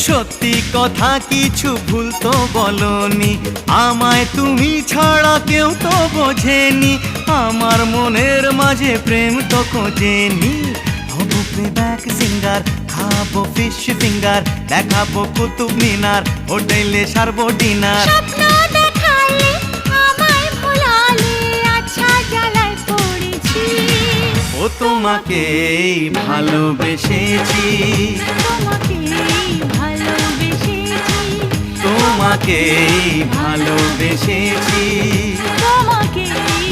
সত্যি কথা কিছু ভুল তো বলনি, আমায় তুমি ছাড়া কেউ তো বোঝেনি, আমার মনের মাঝে প্রেম তো খোঁজেনি। হবো প্লেব্যাক সিঙ্গার, খাবো ফিশ ফিঙ্গার, দেখাবো কুতুব মিনার, হোটেলে সারবো ডিনার। স্বপ্ন দেখালে আমায় ভোলালে, আচ্ছা জ্বালায় পড়েছি। ও তোমাকেই ভালোবেসেছি, তোমাকেই ভালোবেসেছি, তোমাকেই ভালোবেসেছি। তোমাকেই